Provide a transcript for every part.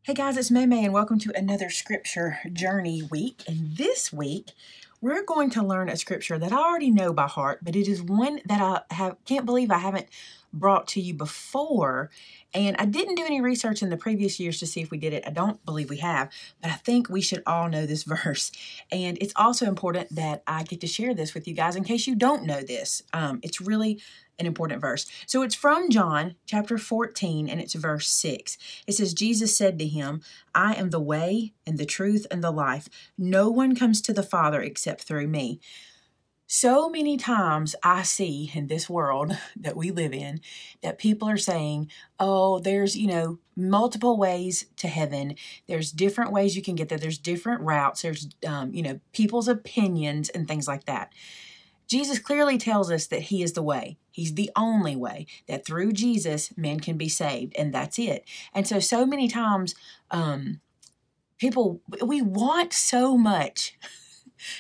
Hey guys, it's Maymay and welcome to another scripture journey week. And this week, we're going to learn a scripture that I already know by heart, but it is one that can't believe I haven't brought to you before. And I didn't do any research in the previous years to see if we did it. I don't believe we have, but I think we should all know this verse. And it's also important that I get to share this with you guys in case you don't know this. It's really an important verse. So it's from John chapter 14 and it's verse 6. It says, Jesus said to him, I am the way and the truth and the life. No one comes to the Father except through me. So many times I see in this world that we live in that people are saying, oh, there's, multiple ways to heaven. There's different ways you can get there. There's different routes. There's, people's opinions and things like that. Jesus clearly tells us that he is the way. He's the only way, that through Jesus, men can be saved, and that's it. And so many times, we want so much,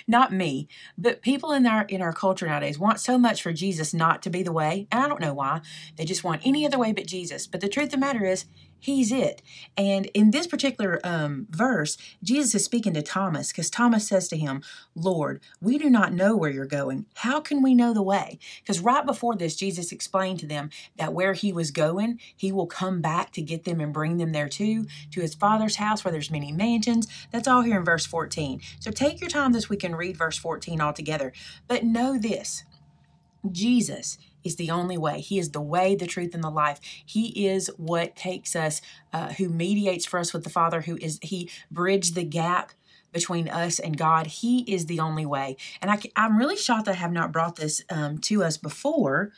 not me, but people in our culture nowadays want so much for Jesus not to be the way, and I don't know why. They just want any other way but Jesus. But the truth of the matter is, he's it. And in this particular verse, Jesus is speaking to Thomas because Thomas says to him, Lord, we do not know where you're going. How can we know the way? Because right before this, Jesus explained to them that where he was going, he will come back to get them and bring them there too, to his Father's house where there's many mansions. That's all here in verse 14. So take your time this week and read verse 14 all together. But know this, Jesus is the only way. He is the way, the truth, and the life. He is what takes us, who mediates for us with the Father, he bridged the gap between us and God. He is the only way. And I'm really shocked that I have not brought this to us before,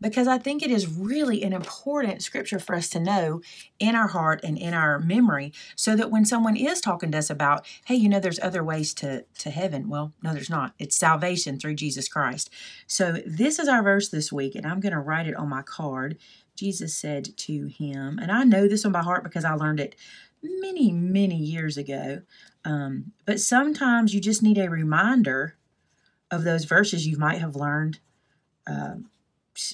because I think it is really an important scripture for us to know in our heart and in our memory, so that when someone is talking to us about, hey, there's other ways to heaven. Well, no, there's not. It's salvation through Jesus Christ. So this is our verse this week, and I'm going to write it on my card. Jesus said to him, and I know this one by heart because I learned it many, many years ago. But sometimes you just need a reminder of those verses you might have learned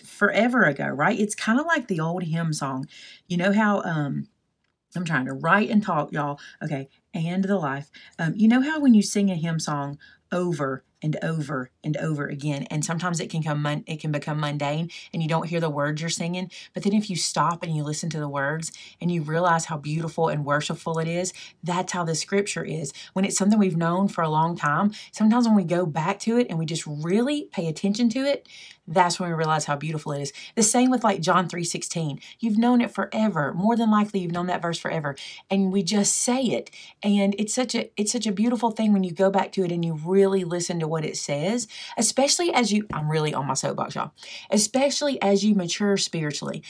forever ago, right? It's kind of like the old hymn song. You know how I'm trying to write and talk, y'all. Okay, and the life. You know how when you sing a hymn song over and over and over again, and sometimes it can become mundane and you don't hear the words you're singing, but then if you stop and you listen to the words and you realize how beautiful and worshipful it is, that's how the scripture is. When it's something we've known for a long time, sometimes when we go back to it and we just really pay attention to it, that's when we realize how beautiful it is. The same with like John 3:16. You've known it forever. More than likely, you've known that verse forever. And we just say it. And it's such a beautiful thing when you go back to it and you really listen to what it says, especially as I'm really on my soapbox, y'all, especially as you mature spiritually.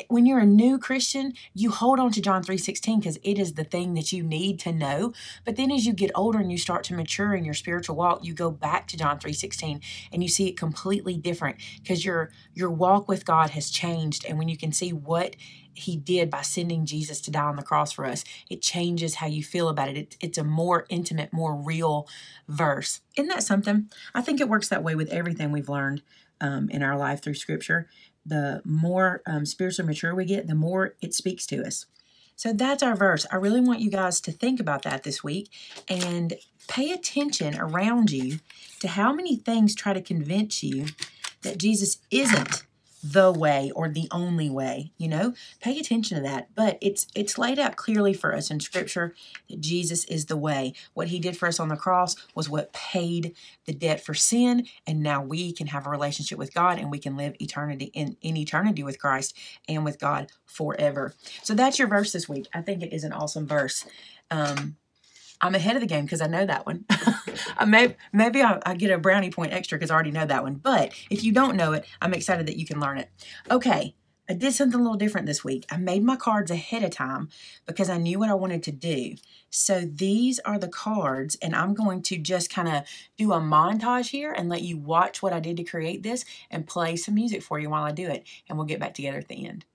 When you're a new Christian, you hold on to John 3:16 because it is the thing that you need to know. But then as you get older and you start to mature in your spiritual walk, you go back to John 3:16 and you see it completely different because your walk with God has changed. And when you can see what he did by sending Jesus to die on the cross for us, it changes how you feel about it. It's a more intimate, more real verse. Isn't that something? I think it works that way with everything we've learned in our life through Scripture. The more spiritually mature we get, the more it speaks to us. So that's our verse. I really want you guys to think about that this week and pay attention around you to how many things try to convince you that Jesus isn't the way or the only way. Pay attention to that. But it's laid out clearly for us in Scripture that Jesus is the way. What he did for us on the cross was what paid the debt for sin, and now we can have a relationship with God and we can live eternity in eternity with Christ and with God forever. So that's your verse this week. I think it is an awesome verse. I'm ahead of the game because I know that one. Maybe I get a brownie point extra because I already know that one. But if you don't know it, I'm excited that you can learn it. Okay, I did something a little different this week. I made my cards ahead of time because I knew what I wanted to do. So these are the cards, and I'm going to just kind of do a montage here and let you watch what I did to create this and play some music for you while I do it. And we'll get back together at the end.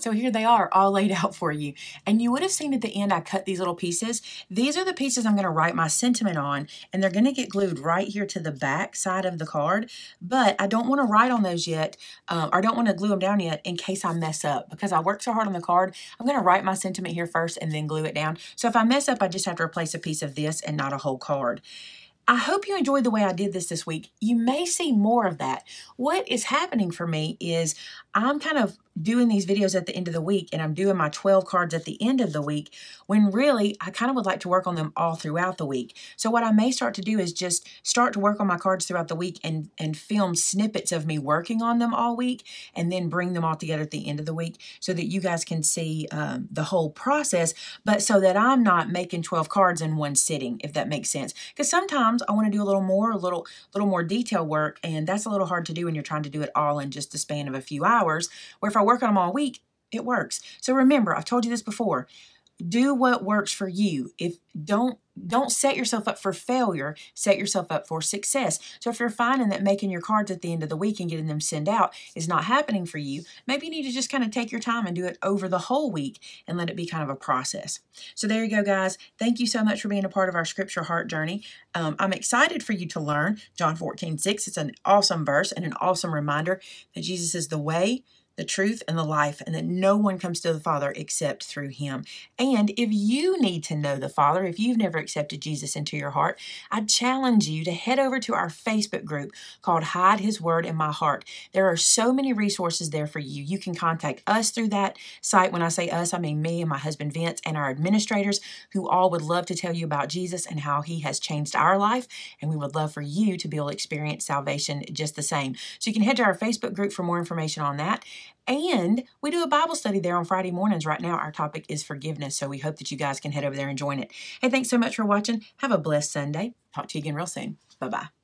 So here they are all laid out for you. And you would have seen at the end I cut these little pieces. These are the pieces I'm going to write my sentiment on, and they're going to get glued right here to the back side of the card. But I don't want to write on those yet, or I don't want to glue them down yet in case I mess up. Because I worked so hard on the card, I'm going to write my sentiment here first and then glue it down. So if I mess up, I just have to replace a piece of this and not a whole card. I hope you enjoyed the way I did this week. You may see more of that. What is happening for me is I'm kind of doing these videos at the end of the week, and I'm doing my 12 cards at the end of the week, when really I kind of would like to work on them all throughout the week. So what I may start to do is just start to work on my cards throughout the week and film snippets of me working on them all week, and then bring them all together at the end of the week so that you guys can see the whole process, but so that I'm not making 12 cards in one sitting, if that makes sense. Because sometimes I want to do a little more detail work, and that's a little hard to do when you're trying to do it all in just the span of a few hours, where if I work on them all week, it works. So remember, I've told you this before, do what works for you. Don't set yourself up for failure, set yourself up for success. So if you're finding that making your cards at the end of the week and getting them sent out is not happening for you, maybe you need to just kind of take your time and do it over the whole week and let it be kind of a process. So there you go, guys. Thank you so much for being a part of our scripture heart journey. I'm excited for you to learn John 14:6. It's an awesome verse and an awesome reminder that Jesus is the way, the truth, and the life, and that no one comes to the Father except through him. And if you need to know the Father, if you've never accepted Jesus into your heart, I challenge you to head over to our Facebook group called Hide His Word in My Heart. There are so many resources there for you. You can contact us through that site. When I say us, I mean me and my husband Vince and our administrators, who all would love to tell you about Jesus and how he has changed our life, and we would love for you to be able to experience salvation just the same. So you can head to our Facebook group for more information on that. And we do a Bible study there on Friday mornings. Right now, our topic is forgiveness, so we hope that you guys can head over there and join it. Hey, thanks so much for watching. Have a blessed Sunday. Talk to you again real soon. Bye-bye.